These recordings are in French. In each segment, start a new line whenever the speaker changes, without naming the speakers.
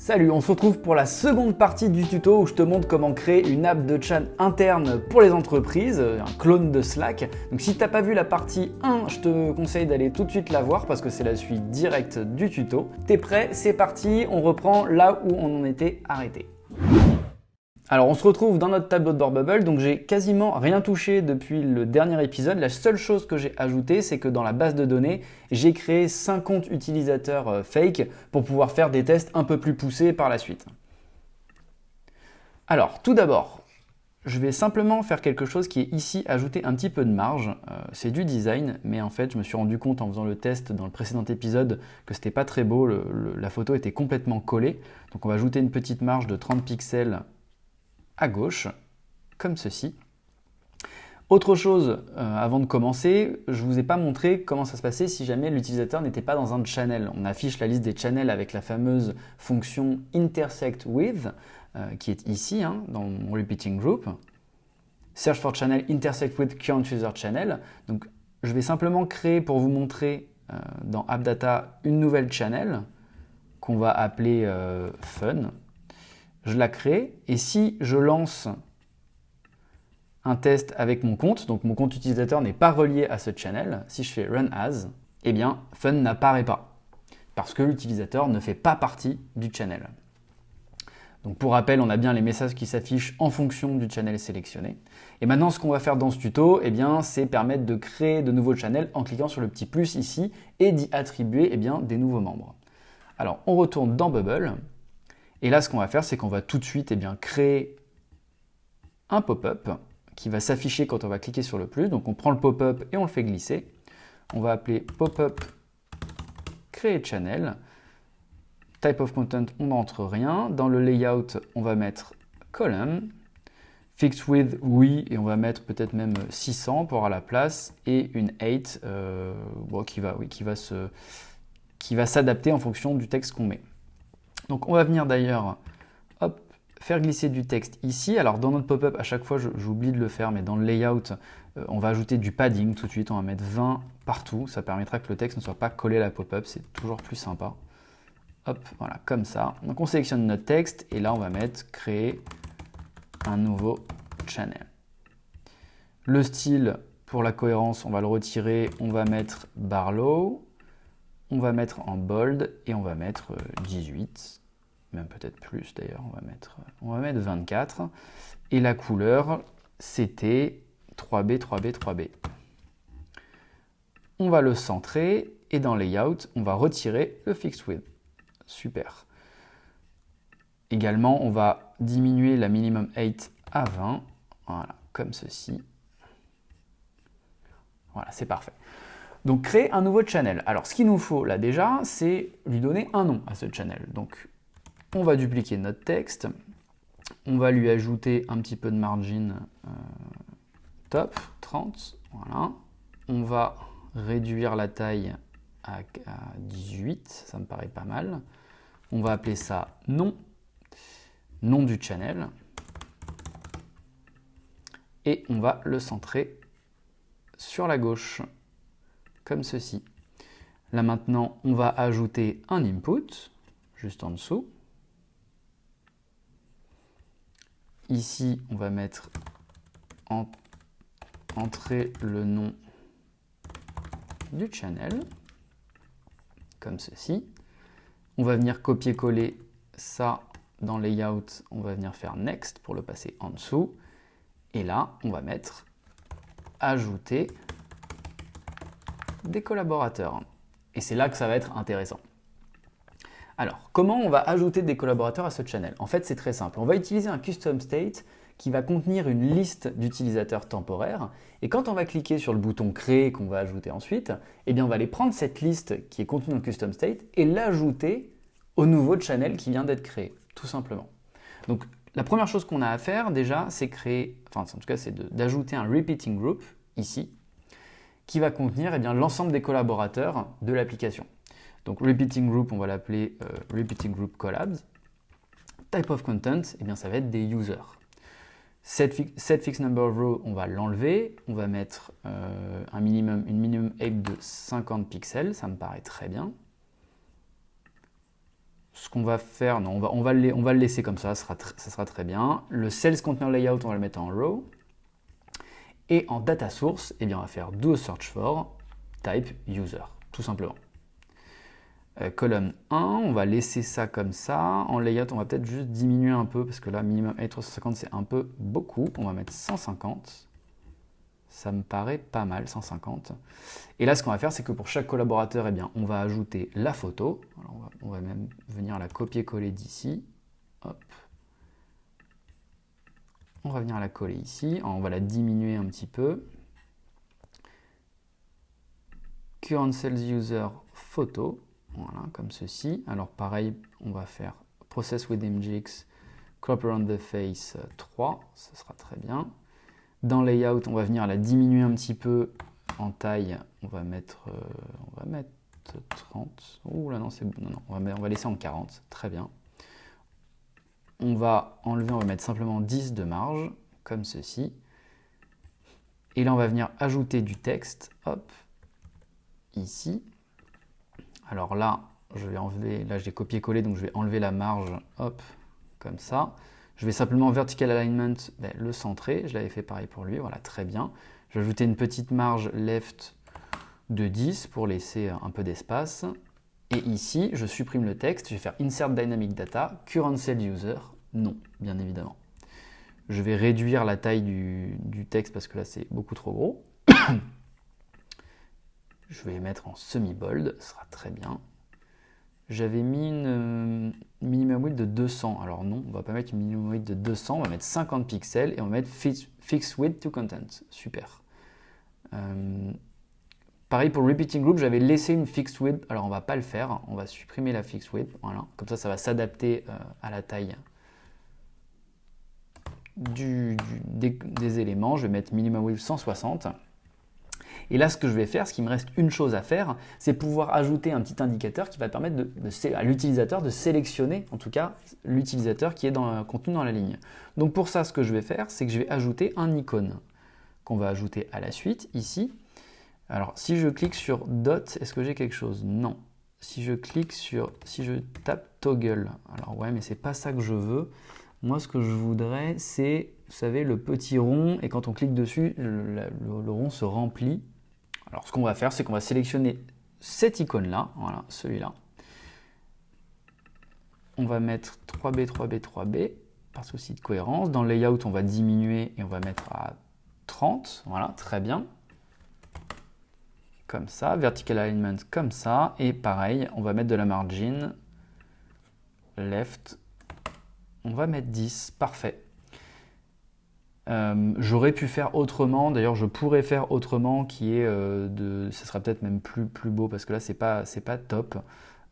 Salut, on se retrouve pour la seconde partie du tuto où je te montre comment créer une app de chat interne pour les entreprises, un clone de Slack. Donc si tu n'as pas vu la partie 1, je te conseille d'aller tout de suite la voir parce que c'est la suite directe du tuto. T'es prêt? C'est parti, on reprend là où on en était arrêté. Alors on se retrouve dans notre tableau de bord Bubble, donc j'ai quasiment rien touché depuis le dernier épisode. La seule chose que j'ai ajoutée, c'est que dans la base de données, j'ai créé 5 comptes utilisateurs fake pour pouvoir faire des tests un peu plus poussés par la suite. Alors tout d'abord, je vais simplement faire quelque chose qui est ici, ajouter un petit peu de marge. C'est du design, mais en fait je me suis rendu compte en faisant le test dans le précédent épisode que c'était pas très beau, la photo était complètement collée. Donc on va ajouter une petite marge de 30 pixels à gauche, comme ceci. Autre chose, avant de commencer, je ne vous ai pas montré comment ça se passait si jamais l'utilisateur n'était pas dans un channel. On affiche la liste des channels avec la fameuse fonction intersect with, qui est ici, dans mon repeating group. Search for channel intersect with current user channel. Donc, je vais simplement créer pour vous montrer dans AppData une nouvelle channel qu'on va appeler fun. Je la crée et si je lance un test avec mon compte, donc mon compte utilisateur n'est pas relié à ce channel, si je fais run as, eh bien fun n'apparaît pas parce que l'utilisateur ne fait pas partie du channel. Donc pour rappel, on a bien les messages qui s'affichent en fonction du channel sélectionné. Et maintenant, ce qu'on va faire dans ce tuto, eh bien, c'est permettre de créer de nouveaux channels en cliquant sur le petit plus ici et d'y attribuer des nouveaux membres. Alors, on retourne dans Bubble. Et là, ce qu'on va faire, c'est qu'on va tout de suite créer un pop-up qui va s'afficher quand on va cliquer sur le plus. Donc, on prend le pop-up et on le fait glisser. On va appeler pop-up créer channel. Type of content, on n'entre rien. Dans le layout, on va mettre column. Fixed width, oui, et on va mettre peut-être même 600 pour avoir la place. Et une 8 qui va s'adapter en fonction du texte qu'on met. Donc on va venir d'ailleurs faire glisser du texte ici. Alors dans notre pop-up, à chaque fois j'oublie de le faire, mais dans le layout, on va ajouter du padding tout de suite. On va mettre 20 partout. Ça permettra que le texte ne soit pas collé à la pop-up. C'est toujours plus sympa. Hop, voilà, comme ça. Donc on sélectionne notre texte et là on va mettre créer un nouveau channel. Le style, pour la cohérence, on va le retirer. On va mettre Barlow. On va mettre en bold et on va mettre 18, même peut-être plus d'ailleurs, on va mettre 24. Et la couleur, c'était 3B, 3B, 3B. On va le centrer et dans Layout, on va retirer le Fixed Width. Super. Également, on va diminuer la minimum 8 à 20, voilà, comme ceci. Voilà, c'est parfait. Donc, créer un nouveau channel. Alors, ce qu'il nous faut là déjà, c'est lui donner un nom à ce channel. Donc, on va dupliquer notre texte. On va lui ajouter un petit peu de margin top, 30. Voilà. On va réduire la taille à 18. Ça me paraît pas mal. On va appeler ça nom. Nom du channel. Et on va le centrer sur la gauche. Comme ceci. Là maintenant, on va ajouter un input, juste en dessous. Ici, on va mettre entrer le nom du channel, comme ceci. On va venir copier-coller ça dans Layout, on va venir faire Next pour le passer en dessous. Et là, on va mettre ajouter des collaborateurs. Et c'est là que ça va être intéressant. Alors, comment on va ajouter des collaborateurs à ce channel? En fait, c'est très simple. On va utiliser un custom state qui va contenir une liste d'utilisateurs temporaires. Et quand on va cliquer sur le bouton créer qu'on va ajouter ensuite, eh bien, on va aller prendre cette liste qui est contenue dans le custom state et l'ajouter au nouveau channel qui vient d'être créé, tout simplement. Donc, la première chose qu'on a à faire déjà, c'est d'ajouter un repeating group ici, qui va contenir l'ensemble des collaborateurs de l'application. Donc repeating group, on va l'appeler repeating group collabs. Type of content, ça va être des users. Set fixed number of rows, on va l'enlever. On va mettre une minimum height de 50 pixels, ça me paraît très bien. ce qu'on va faire, non, on va le laisser comme ça sera très bien. Le Sales Container Layout, on va le mettre en row. Et en data source, eh bien, on va faire do a search for type user, tout simplement. Colonne 1, on va laisser ça comme ça. En layout, on va peut-être juste diminuer un peu, parce que là, minimum 350, c'est un peu beaucoup. On va mettre 150. Ça me paraît pas mal, 150. Et là, ce qu'on va faire, c'est que pour chaque collaborateur, eh bien, on va ajouter la photo. Alors, on va même venir la copier-coller d'ici. Hop. On va venir la coller ici. On va la diminuer un petit peu. Current Sales User photo. Voilà, comme ceci. Alors pareil, on va faire Process with MGX, Crop Around the Face 3, ça sera très bien. Dans Layout, on va venir la diminuer un petit peu en taille, on va mettre 30. Ouh là non, c'est bon, non, on va laisser en 40, très bien. On va enlever, on va mettre simplement 10 de marge, comme ceci. Et là, on va venir ajouter du texte, hop, ici. Alors là, je vais enlever, là j'ai copié-collé, donc je vais enlever la marge, hop, comme ça. Je vais simplement vertical alignment, le centrer, je l'avais fait pareil pour lui, voilà, très bien. Je vais ajouter une petite marge left de 10 pour laisser un peu d'espace. Et ici, je supprime le texte, je vais faire insert dynamic data, current sales user, non, bien évidemment. Je vais réduire la taille du texte parce que là c'est beaucoup trop gros. Je vais les mettre en semi-bold, ce sera très bien. J'avais mis une minimum width de 200. Alors non, on ne va pas mettre une minimum width de 200, on va mettre 50 pixels et on va mettre fixed width to content. Super. Pareil pour le repeating group, j'avais laissé une fixed width. Alors on ne va pas le faire, on va supprimer la fixed width. Voilà. Comme ça va s'adapter à la taille des éléments. Je vais mettre minimum width 160. Et là, ce que je vais faire, ce qui me reste une chose à faire, c'est pouvoir ajouter un petit indicateur qui va permettre à l'utilisateur de sélectionner, en tout cas, l'utilisateur qui est contenu dans la ligne. Donc pour ça, ce que je vais faire, c'est que je vais ajouter un icône qu'on va ajouter à la suite, ici. Alors, si je clique sur dot, est-ce que j'ai quelque chose? Non. Si je tape toggle, alors ouais, mais c'est pas ça que je veux. Moi, ce que je voudrais, c'est, vous savez, le petit rond, et quand on clique dessus, le rond se remplit. Alors, ce qu'on va faire, c'est qu'on va sélectionner cette icône-là, voilà, celui-là. On va mettre 3B, 3B, 3B, par souci de cohérence. Dans le layout, on va diminuer et on va mettre à 30, voilà, très bien. Comme ça, vertical alignment comme ça, et pareil, on va mettre de la margin, left, on va mettre 10, parfait. J'aurais pu faire autrement, d'ailleurs je pourrais faire autrement, qui est ce sera peut-être même plus beau, parce que là c'est pas top.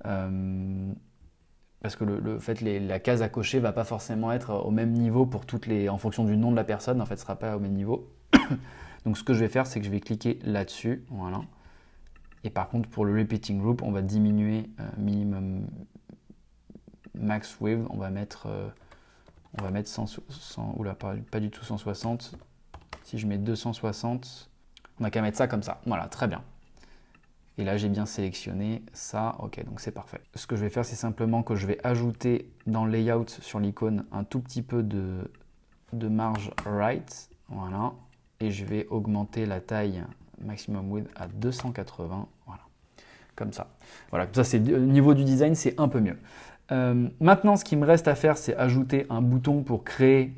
Parce que la case à cocher va pas forcément être au même niveau pour en fonction du nom de la personne, en fait ce sera pas au même niveau. Donc ce que je vais faire, c'est que je vais cliquer là-dessus, voilà. Et par contre pour le repeating group, on va diminuer minimum max width, on va mettre 100, oula, pas du tout 160. Si je mets 260, on n'a qu'à mettre ça comme ça. Voilà, très bien. Et là, j'ai bien sélectionné ça. Ok, donc c'est parfait. Ce que je vais faire, c'est simplement que je vais ajouter dans le layout sur l'icône un tout petit peu de marge right. Voilà. Et je vais augmenter la taille maximum width à 280. Voilà. Comme ça. Voilà, comme ça, au niveau du design, c'est un peu mieux. Maintenant, ce qui me reste à faire, c'est ajouter un bouton pour créer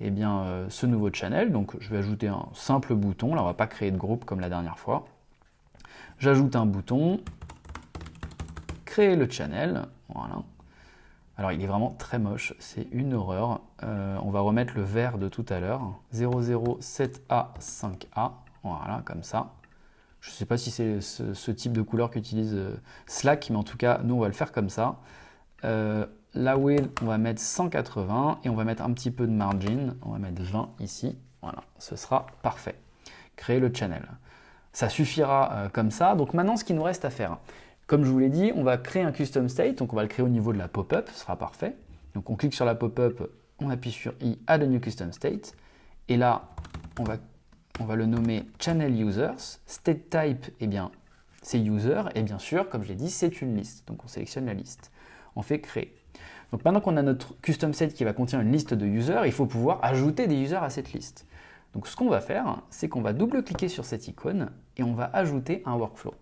ce nouveau channel. Donc, je vais ajouter un simple bouton. Là, on ne va pas créer de groupe comme la dernière fois. J'ajoute un bouton, créer le channel. Voilà. Alors, il est vraiment très moche. C'est une horreur. On va remettre le vert de tout à l'heure. 007A5A. Voilà, comme ça. Je ne sais pas si c'est ce type de couleur qu'utilise Slack, mais en tout cas, nous, on va le faire comme ça. La width, on va mettre 180 et on va mettre un petit peu de margin, on va mettre 20 ici, voilà, ce sera parfait. Créer le channel. Ça suffira comme ça. Donc maintenant, ce qu'il nous reste à faire, comme je vous l'ai dit, on va créer un custom state, donc on va le créer au niveau de la pop-up, ce sera parfait. Donc on clique sur la pop-up, on appuie sur I, add a new custom state, et là, on va le nommer channel users, state type, eh bien, c'est user, et bien sûr, comme je l'ai dit, c'est une liste, donc on sélectionne la liste. On fait créer. Donc maintenant qu'on a notre custom state qui va contenir une liste de users, il faut pouvoir ajouter des users à cette liste. Donc ce qu'on va faire, c'est qu'on va double-cliquer sur cette icône et on va ajouter un workflow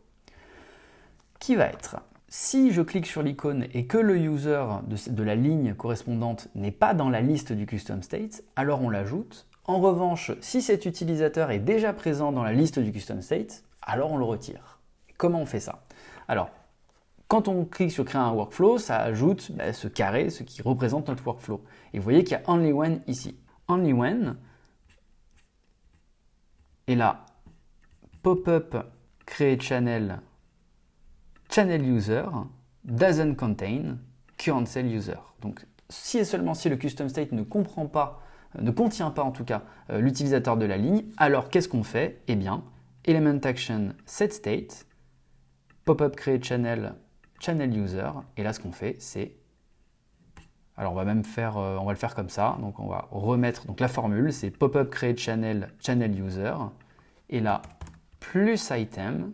qui va être, si je clique sur l'icône et que le user de la ligne correspondante n'est pas dans la liste du custom state, alors on l'ajoute. En revanche, si cet utilisateur est déjà présent dans la liste du custom state, alors on le retire. Comment on fait ça? Alors, quand on clique sur créer un workflow, ça ajoute ce carré, ce qui représente notre workflow. Et vous voyez qu'il y a only when ici. Only when, et là, pop-up create channel user doesn't contain current cell user. Donc, si et seulement si le custom state ne contient pas en tout cas l'utilisateur de la ligne, alors qu'est-ce qu'on fait? Eh bien, element action set state, pop-up create channel user, et là ce qu'on fait c'est, alors on va même faire, on va le faire comme ça, donc on va remettre, donc la formule c'est pop-up create channel user, et là plus item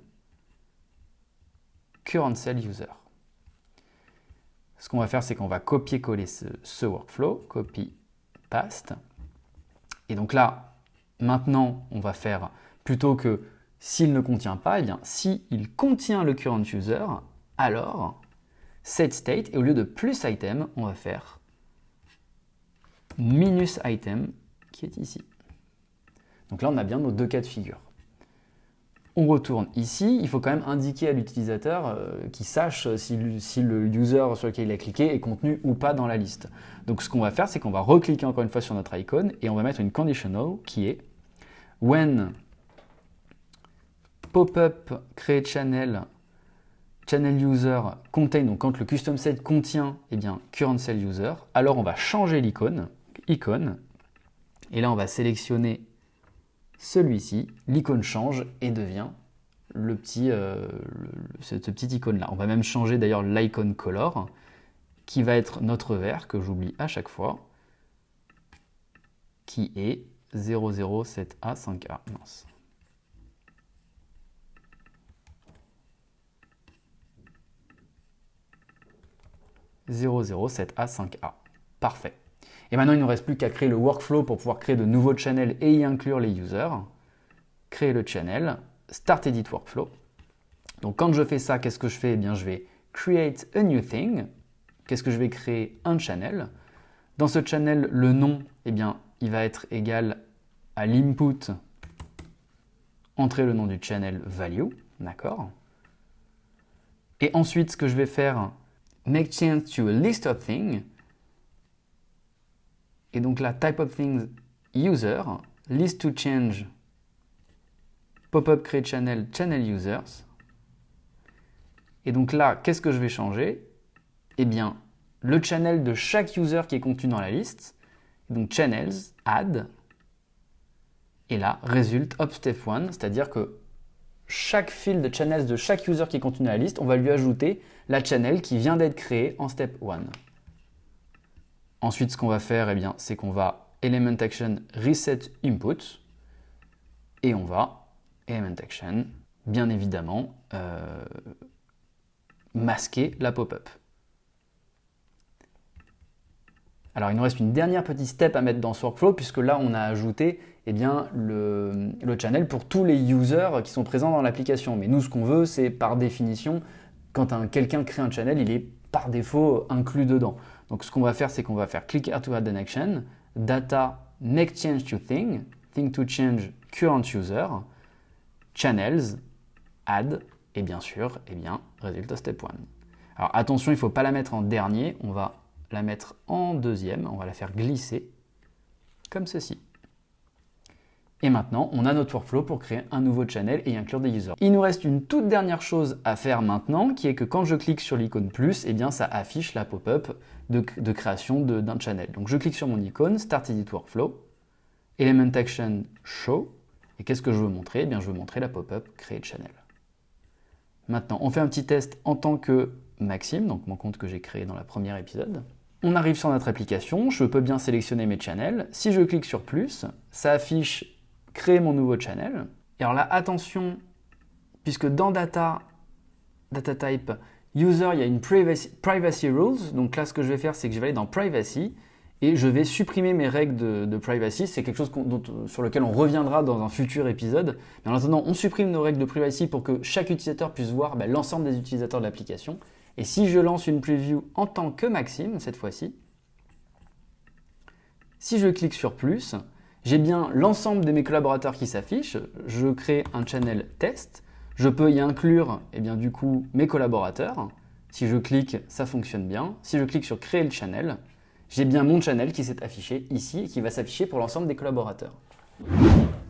current cell user. Ce qu'on va faire c'est qu'on va copier-coller ce workflow, copy, paste, et donc là maintenant on va faire, plutôt que s'il ne contient pas, eh bien s'il contient le current user, alors set state, et au lieu de plus item, on va faire minus item qui est ici. Donc là, on a bien nos deux cas de figure. On retourne ici, il faut quand même indiquer à l'utilisateur qu'il sache si le user sur lequel il a cliqué est contenu ou pas dans la liste. Donc ce qu'on va faire, c'est qu'on va recliquer encore une fois sur notre icône et on va mettre une conditional qui est when pop-up create channel user contain, donc quand le custom set contient current cell user, alors on va changer l'icône, et là on va sélectionner celui-ci, l'icône change et devient cette petite icône là. On va même changer d'ailleurs l'icon color qui va être notre vert que j'oublie à chaque fois, qui est 007A5A. Mince. 007A5A. Parfait. Et maintenant, il ne nous reste plus qu'à créer le workflow pour pouvoir créer de nouveaux channels et y inclure les users. Créer le channel, Start Edit Workflow. Donc quand je fais ça, qu'est-ce que je fais? Eh bien, je vais Create a new thing. Qu'est-ce que je vais créer? Un channel. Dans ce channel, le nom, eh bien, il va être égal à l'input, entrer le nom du channel value, d'accord? Et ensuite, ce que je vais faire, make change to a list of things. Et donc là, type of things user, list to change, pop-up create channel users. Et donc là, qu'est-ce que je vais changer? Eh bien, le channel de chaque user qui est contenu dans la liste. Donc channels, add. Et là, résulte of step 1, c'est-à-dire que chaque field de channels de chaque user qui est contenu dans la liste, on va lui ajouter la channel qui vient d'être créée en step 1. Ensuite, ce qu'on va faire, eh bien, c'est qu'on va element action reset input et on va element action, bien évidemment, masquer la pop-up. Alors, il nous reste une dernière petite step à mettre dans ce workflow puisque là, on a ajouté le channel pour tous les users qui sont présents dans l'application. Mais nous, ce qu'on veut, c'est par définition, quand quelqu'un crée un channel, il est par défaut inclus dedans. Donc, ce qu'on va faire, c'est qu'on va faire click here to add an action, data, make change to thing to change current user, channels, add, et bien sûr, résultat step 1. Alors, attention, il ne faut pas la mettre en dernier, on va la mettre en deuxième, on va la faire glisser comme ceci. Et maintenant, on a notre workflow pour créer un nouveau channel et inclure des users. Il nous reste une toute dernière chose à faire maintenant, qui est que quand je clique sur l'icône plus, eh bien ça affiche la pop-up de création d'un channel. Donc je clique sur mon icône, Start Edit Workflow, Element Action Show, et qu'est-ce que je veux montrer? Eh bien je veux montrer la pop-up Create Channel. Maintenant, on fait un petit test en tant que Maxime, donc mon compte que j'ai créé dans le premier épisode. On arrive sur notre application, je peux bien sélectionner mes channels. Si je clique sur plus, ça affiche créer mon nouveau channel. Et alors là, attention, puisque dans Data Type, User, il y a une privacy rules. Donc là, ce que je vais faire, c'est que je vais aller dans privacy et je vais supprimer mes règles de privacy. C'est quelque chose sur lequel on reviendra dans un futur épisode. Mais en attendant, on supprime nos règles de privacy pour que chaque utilisateur puisse voir l'ensemble des utilisateurs de l'application. Et si je lance une preview en tant que Maxime, cette fois-ci, si je clique sur plus, j'ai bien l'ensemble de mes collaborateurs qui s'affichent. Je crée un channel test. Je peux y inclure du coup mes collaborateurs. Si je clique, ça fonctionne bien. Si je clique sur créer le channel, j'ai bien mon channel qui s'est affiché ici et qui va s'afficher pour l'ensemble des collaborateurs.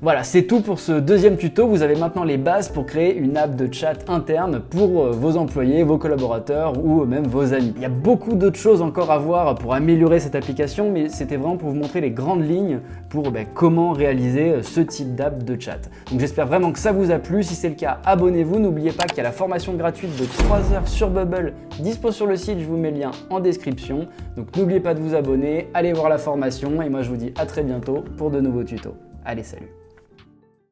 Voilà, c'est tout pour ce deuxième tuto. Vous avez maintenant les bases pour créer une app de chat interne pour vos employés, vos collaborateurs ou même vos amis. Il y a beaucoup d'autres choses encore à voir pour améliorer cette application, mais c'était vraiment pour vous montrer les grandes lignes pour comment réaliser ce type d'app de chat. Donc j'espère vraiment que ça vous a plu. Si c'est le cas, abonnez-vous. N'oubliez pas qu'il y a la formation gratuite de 3 heures sur Bubble dispo sur le site. Je vous mets le lien en description. Donc n'oubliez pas de vous abonner, allez voir la formation et moi je vous dis à très bientôt pour de nouveaux tutos. Allez, salut!